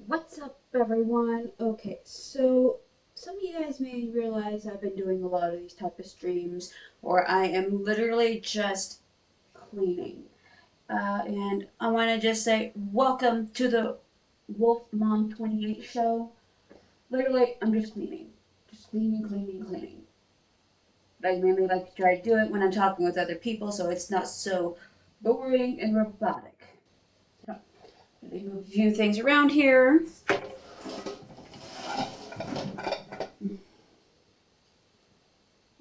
What's up, everyone? Okay, so some of you guys may realize I've been doing a lot of these type of streams, or I am literally just cleaning. And I want to just say welcome to the Wolf Mom 28 show. Literally, I'm just cleaning. Just cleaning, cleaning, cleaning. I mainly like to try to do it when I'm talking with other people so it's not so boring and robotic. So, let me move a few things around here.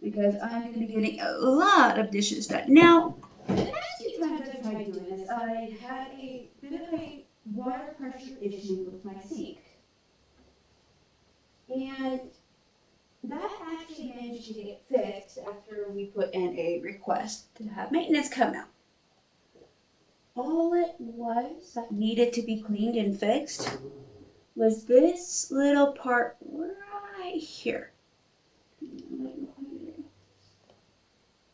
Because I'm going to be getting a lot of dishes done. Now, the last few times I tried doing this, I had a bit of a water pressure issue with my sink. And that actually managed to get fixed after we put in a request to have maintenance come out. All it was that needed to be cleaned and fixed was this little part right here. I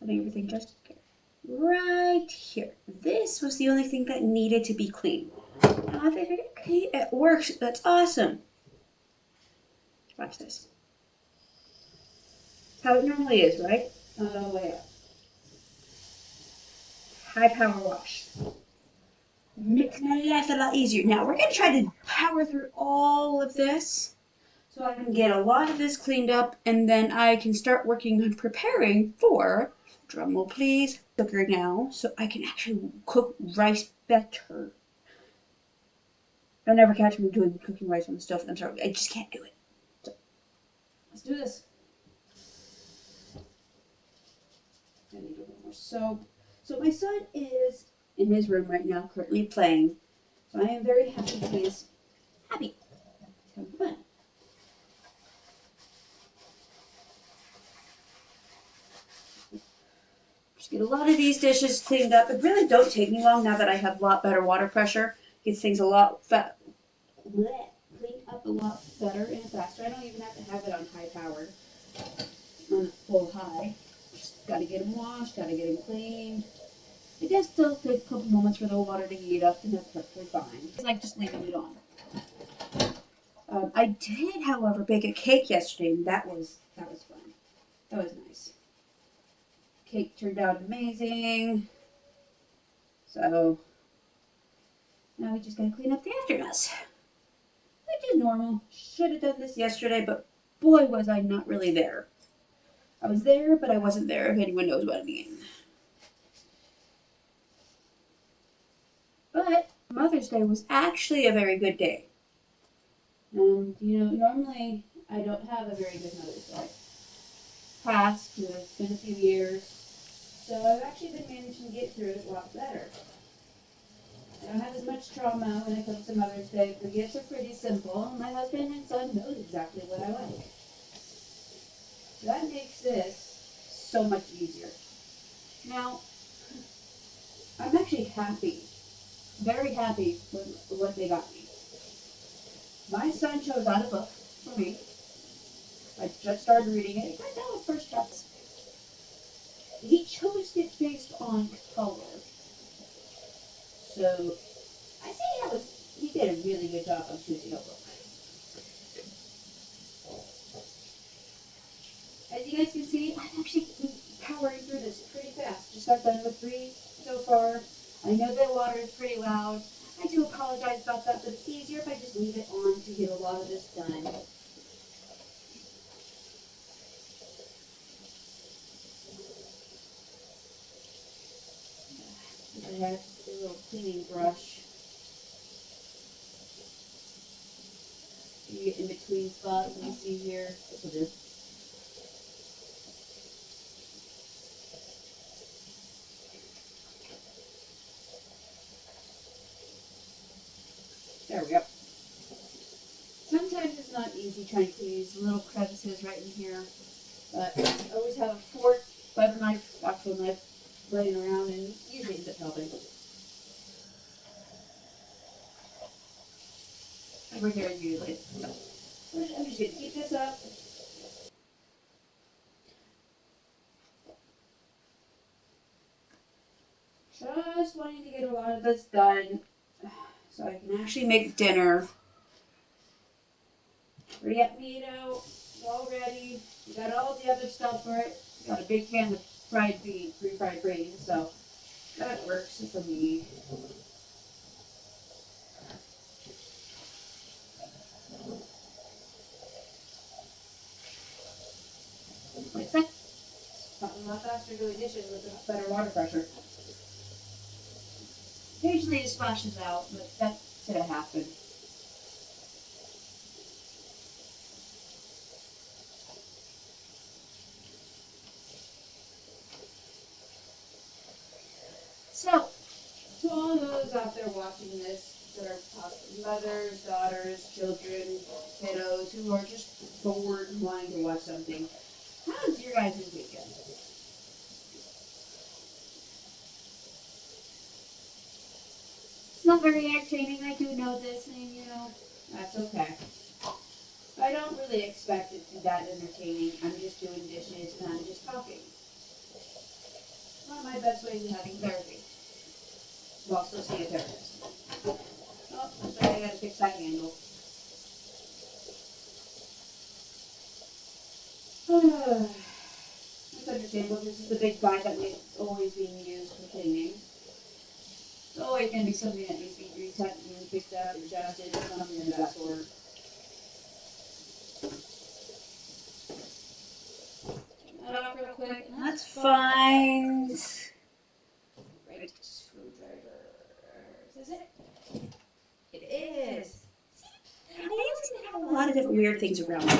think everything just right here. This was the only thing that needed to be cleaned. And I figured, okay, it works. That's awesome. Watch this. How it normally is, right? All the way up. High power wash. Makes my life a lot easier. Now we're going to try to power through all of this so I can get a lot of this cleaned up and then I can start working on preparing for, drumroll please, cooker now so I can actually cook rice better. Don't ever catch me doing cooking rice on the stove. I'm sorry, I just can't do it. So, let's do this. I need a little more soap. So my son is in his room right now, currently playing. So I am very happy he is happy. He's having fun. Just get a lot of these dishes cleaned up. It really don't take me long now that I have a lot better water pressure. Gets things a lot cleaned up a lot better and faster. I don't even have to have it on high power, on full high. Just gotta get them washed, gotta get them cleaned. It does still take a couple moments for the water to heat up, and that's perfectly fine. It's like just leaving it on. I did, however, bake a cake yesterday, and that was fun. That was nice. Cake turned out amazing. So now we just gotta clean up the aftermath, which is normal. Should have done this yesterday, but boy was I not really there. I was there, but I wasn't there, if anyone knows what I mean. But Mother's Day was actually a very good day. And, normally I don't have a very good Mother's Day. Past, it's been a few years. So I've actually been managing to get through it a lot better. I don't have as much trauma when it comes to Mother's Day. The gifts are pretty simple. My husband and son knows exactly what I like. So that makes this so much easier. Now, I'm actually happy, very happy with what they got me. My son chose out a book for me. I just started reading it. I know at first chapter. He chose it based on color. So I say he did a really good job of choosing a book. As you guys can see, I'm actually powering through this pretty fast. Just got done with 3 so far. I know the water is pretty loud. I do apologize about that, but it's easier if I just leave it on to get a lot of this done. I have a little cleaning brush. You get in between spots, let me see here. This will do. There we go. Sometimes it's not easy trying to clean these little crevices right in here, but I always have a fork, butter knife, actual knife laying around, and usually ends up helping. Over here usually. So I'm just going to keep this up. Just wanting to get a lot of this done so I can actually make dinner Already got meat out, it's all ready. We got all the other stuff for it. Got a big can of fried beans, refried beans, so that works for me. Like that. A lot faster doing dishes with a better water pressure. Occasionally it splashes out, but that's gonna happen. So, to all those out there watching this that are possibly mothers, daughters, children, kiddos who are just bored and wanting to watch something, how's your guys' weekend? It's not very entertaining, I do know this, and that's okay. I don't really expect it to be that entertaining. I'm just doing dishes and I'm just talking. It's one of my best ways of having therapy. While still seeing a therapist. Oh, sorry, I gotta fix that handle. That's understandable. This is the big guy that is always being used for cleaning. It's always going to be something that needs to be reset and fixed up, adjusted, something of that sort. Turn that off real quick. Let's find right screwdriver. Is it? It is. I always seem to have a lot of different weird things around me.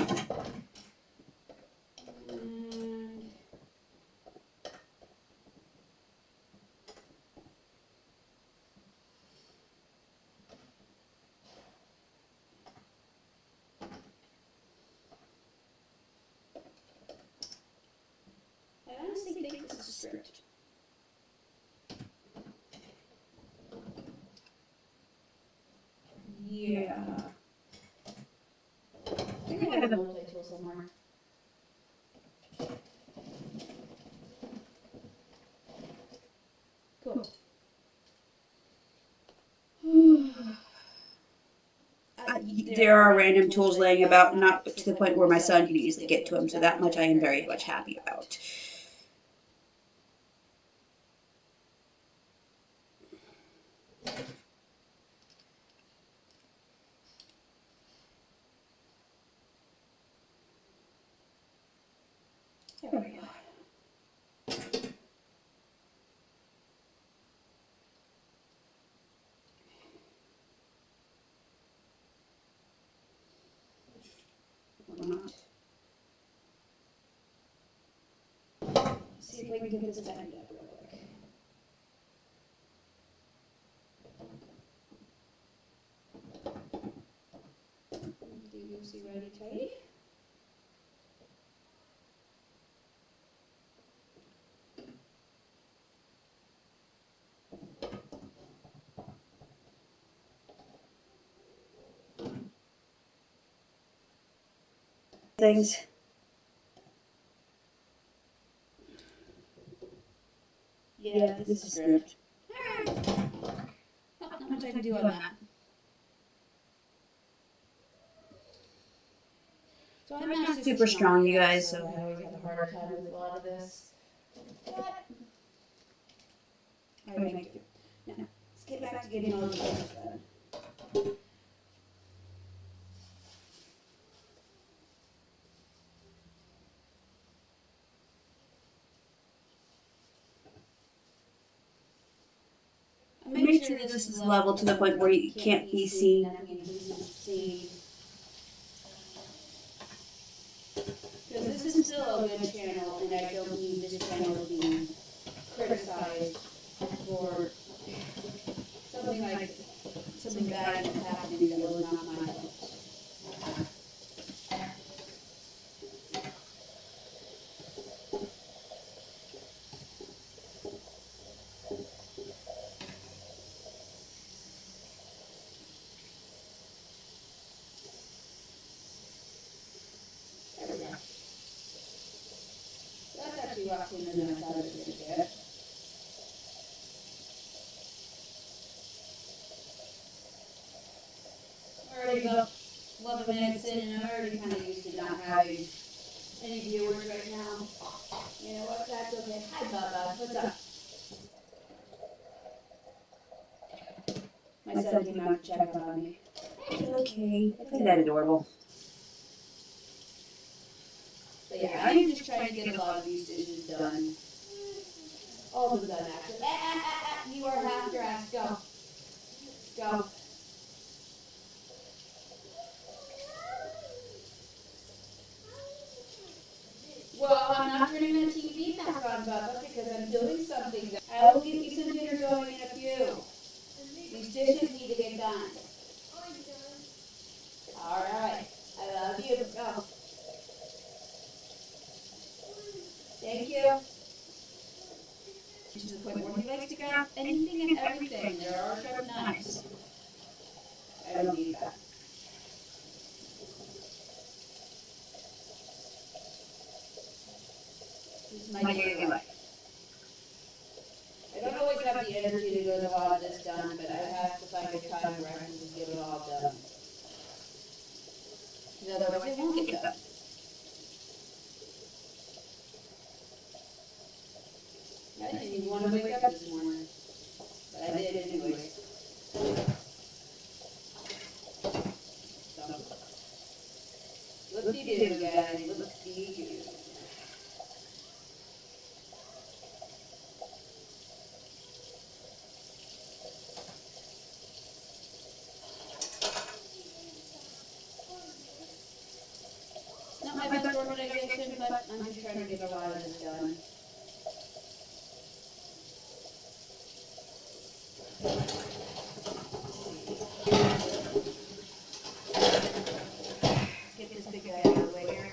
I honestly think this is a script. Yeah. I think I have a multi-tool somewhere. Cool. There are random tools laying about, not to the point where my son can easily get to them, so that much I am very much happy about. There we go. Or not. See if we can get this tightened up real quick. Do you see ready tight? Things. Yeah, this is script. Alright. Not much I can do on that. So I'm not super strong, you guys, so I always have a hard time with a lot of this. But I make do. Now, let's get back to getting all the things done. Make sure this is level to the point where you can't be seen. Because this is still a good channel, and I don't need this channel to be criticized for something bad happening that was not my fault. That's actually a lot cleaner than I thought it was going to get. Alrighty, go. 11 minutes in, and I'm already kind of used to not having any viewers right now. You know what? That's okay. Hi, Bubba. What's up? My son came out to check up on me. It's okay. Isn't that adorable? But yeah, I'm just trying to get a lot of these dishes done. All of them done, actually. You are half dressed. Go. Go. Well, I'm not turning the TV back on, Bubba, because I'm doing something. I will get you some dinner going in a few. These dishes need to get done. All right. I love you. Go. Thank you. To the point where he likes to grab anything and everything. There are sharp knives. I don't need that. This is my daily life. I don't always have the energy to get a lot of this done, but I have to find a time where I can just get it all done. Because otherwise it won't get done. I didn't even want to wake up this morning, but I did anyways. Look-de-doo, guys, look-de-doo. Not my best organization, but I'm just trying to get a lot of this done. Get this big guy out of the way here.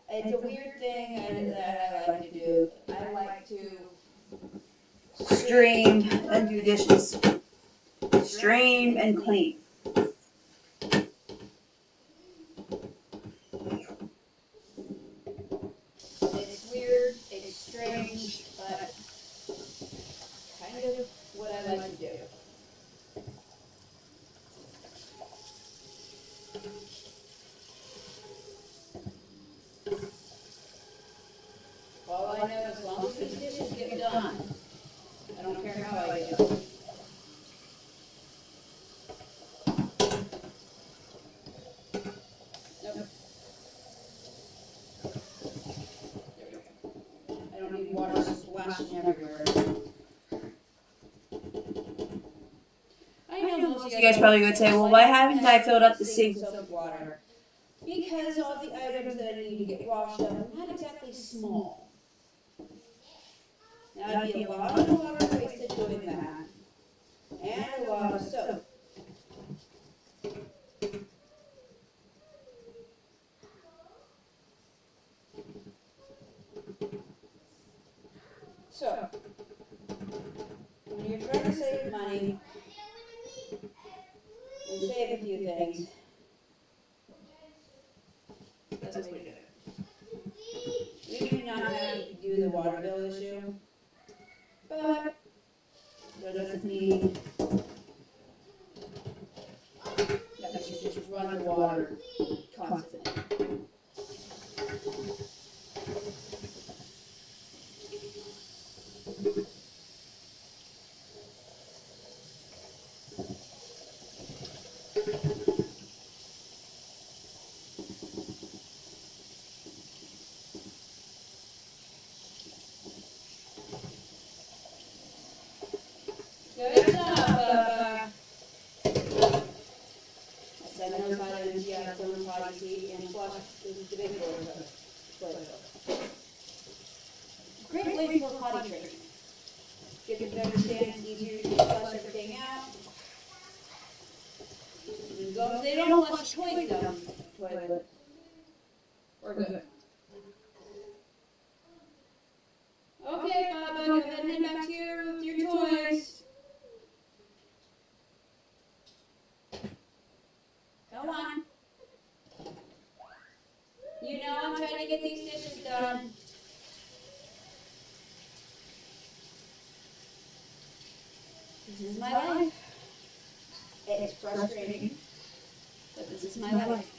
It's a weird thing that I like to do. I like to stream and do dishes. Stream and clean. It's weird, it's strange, but kind of what I like to do. All I know, as long as these dishes get done, I don't care how I do it. Nope. There we go. I don't need water splashing everywhere. I know most of you guys probably would say, well, why haven't I filled up the sink with water? Because all the items that I need to get washed up are not exactly small. Now, that'd be a lot of water wasted doing that, and a lot of soap. So, when you're trying to save money and save a few things, that's the way to do it. We do not have to do the water bill issue, but there doesn't need that we should just run the water constantly. Good job, Bubba. My son knows how to empty out his own potty seat and flush the big toilet. Great way for potty training. Get them to understand it's easier to flush everything out. As long as they don't flush the toilet down the toilet, we're good. go ahead and head back to your toys. Go on. You know I'm trying to get these dishes done. This is my life. It's frustrating, but this is my life.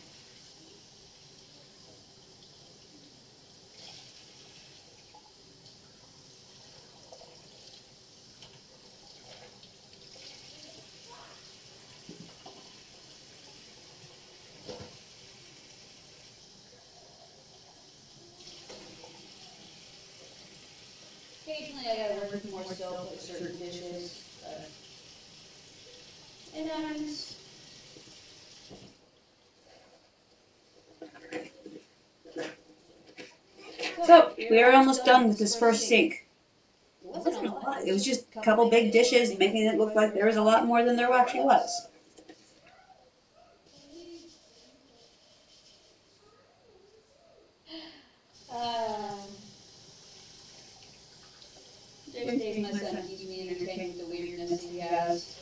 Occasionally I gotta work with more soap with certain dishes. It happens. So, we are almost done with this first sink. It wasn't a lot. It was just a couple big dishes, making it look like there was a lot more than there actually was. There's days my son keeps me entertained with the weirdness he has.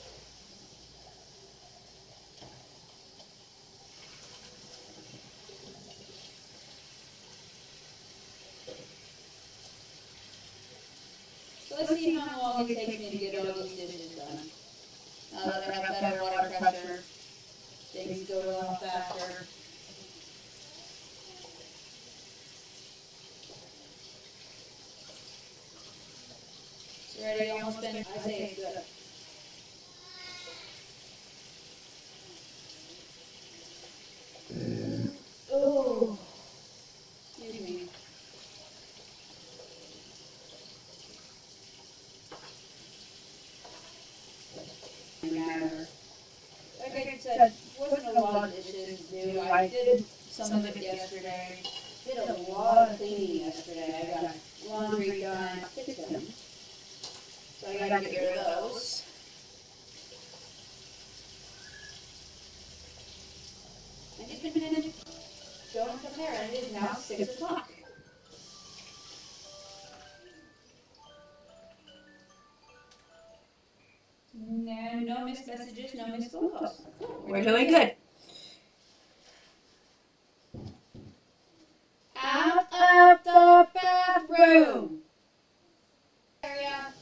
So let's see how long it takes me to get all these dishes done. Now that I have better water pressure, things go a lot faster. It's already almost been, I say it's good. Oh, excuse me. Matter. Like I said, wasn't a lot of dishes to do. I did some of it yesterday. Did a lot of cleaning yesterday. I got laundry done, fixed them. So I gotta get rid of those. I just been showing some hair, and it is now 6 o'clock. No missed messages, no missed phone calls. We're doing good. Out of the bathroom. Area.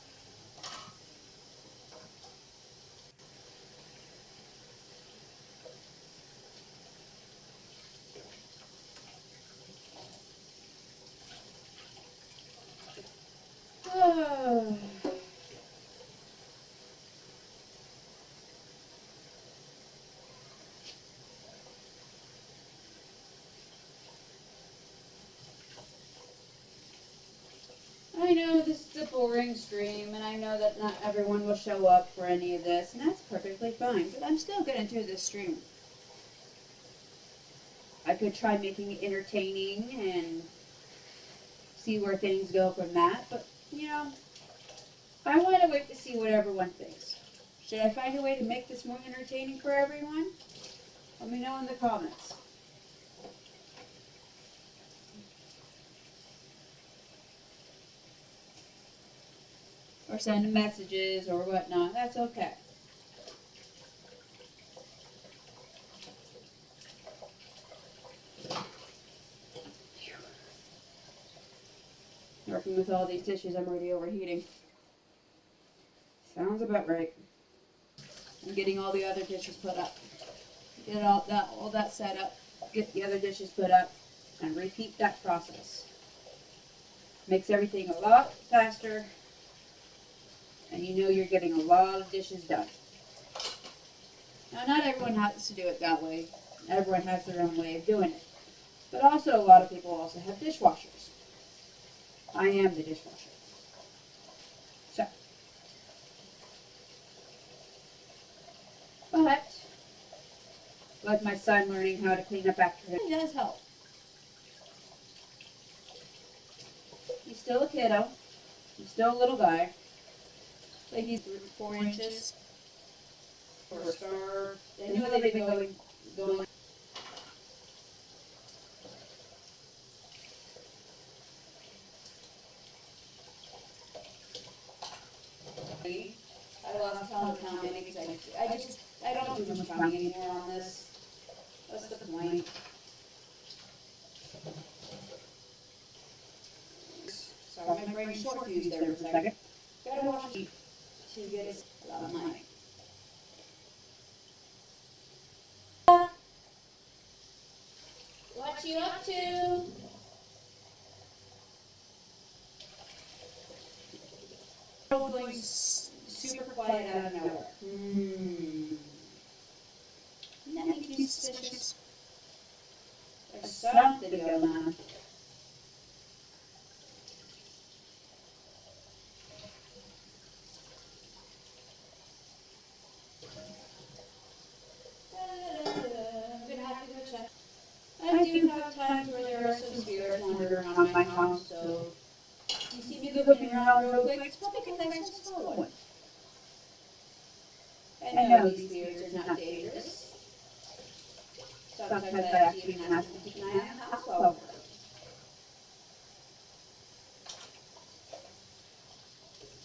Oh. I know this is a boring stream, and I know that not everyone will show up for any of this, and that's perfectly fine, but I'm still gonna do this stream. I could try making it entertaining and see where things go from that, but, you know, I want to wait to see what everyone thinks. Should I find a way to make this more entertaining for everyone? Let me know in the comments. Or send messages or whatnot. That's okay. Working with all these dishes, I'm already overheating. Sounds about right. I'm getting all the other dishes put up. Get all that set up. Get the other dishes put up, and repeat that process. Makes everything a lot faster. And you know you're getting a lot of dishes done. Now, not everyone has to do it that way. Everyone has their own way of doing it. But also, a lot of people also have dishwashers. I am the dishwasher. So. But, like my son learning how to clean up after him, it does help. He's still a kiddo. He's still a little guy. Like he's 4 inches for a star. They know they've been going. pound any because I don't do much pounding anymore on this. That's the point. Sorry, my brain short fused there for a second. Gotta watch it to get a lot of money. What you up to? Going super quiet out of nowhere. That makes me suspicious. There's something going on. I'm gonna have to go check. I do have times where there are some spirits wandering around my house, so you see me looking around real quick, it's probably because I saw one. I know these spirits are not dangerous. Sometimes I actually even have to keep an eye on the house while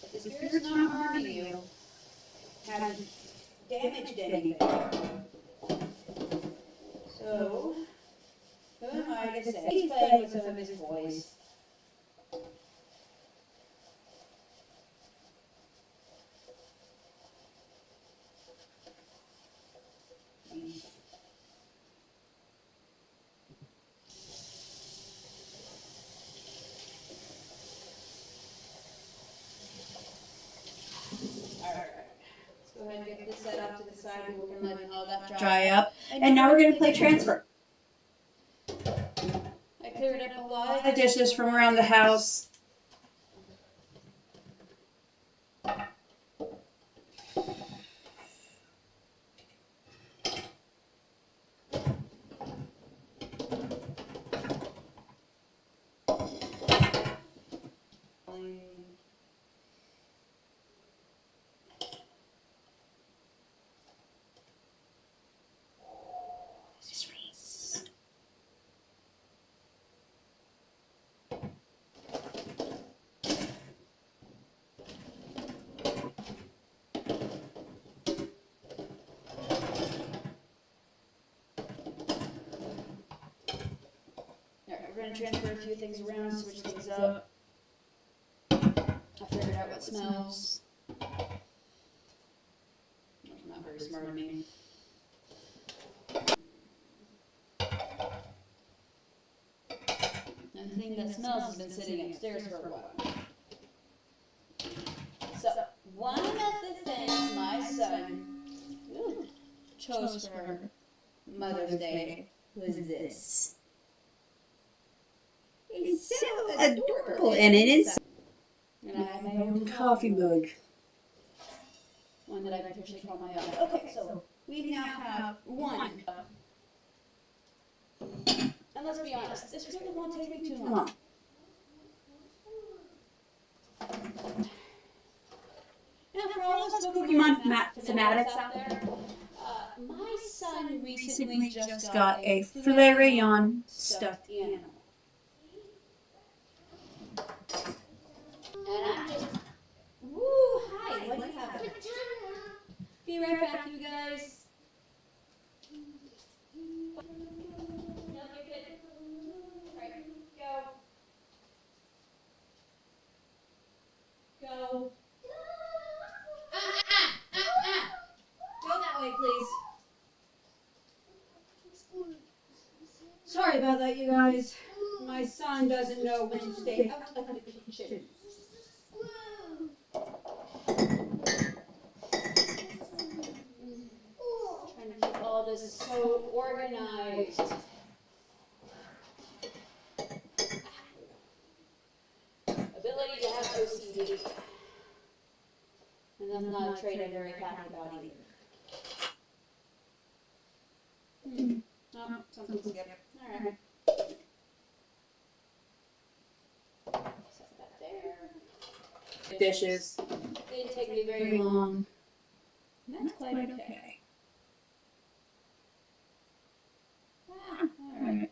if the spirit's not harming you, haven't damaged anything. So, who am I to say? He's playing with some of his toys. Go ahead and get this set up to the side and we can let all that dry up. And now we're going to play transfer. I cleared up a lot of dishes from around the house. We're going to transfer a few things around, switch things up. I figured out what smells. That's not very smart of me. And the thing that smells has been sitting upstairs for a while. So, one of the things my son chose for Mother's Day was this. It's so adorable, and it is. And I have my own coffee mug. One that I officially call my own. Okay, so we now have one. And let's be honest, this really won't take me too long. Now, for all those Pokemon fanatics out there, my son recently just got a Flareon stuffed animal. And I'm just, woo, hi, what do you have? Be right back, you guys. No, you're good. Alright, go. Go. Go that way, please. Sorry about that, you guys. My son doesn't know when to stay out of the kitchen. Trying to keep all this so organized. Ability to have OCD. And I'm not a trait I'm very happy about either. Oh, something's skipped. Alright. Set that there. Dishes. Didn't take me very long. And that's quite okay. Alright.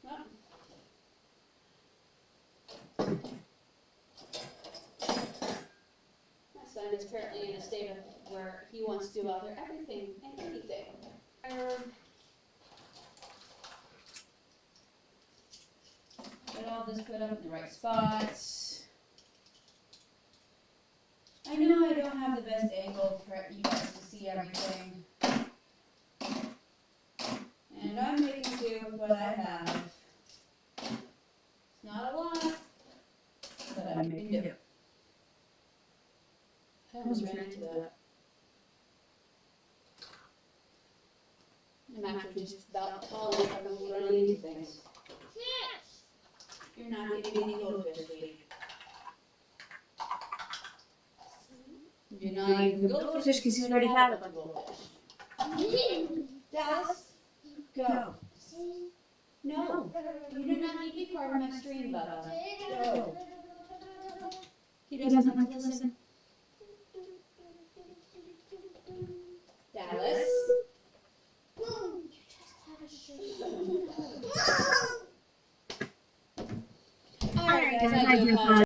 Well, son is currently in a state of where he wants to do other everything and anything. Get all this put up in the right spots. I know I don't have the best angle for you guys to see everything. And I'm making do with what I have. It's not a lot, but I'm making do. I almost ran into that. I'm actually just about tall enough I'm running into things. You're not getting any goldfish this week. You're not eating goldfish because he's already had a bunch of goldfish. Dallas, go. No, you do not need to be part of my stream, Bubba. Go. He doesn't like to listen. Dallas. Alright guys, I do apologize.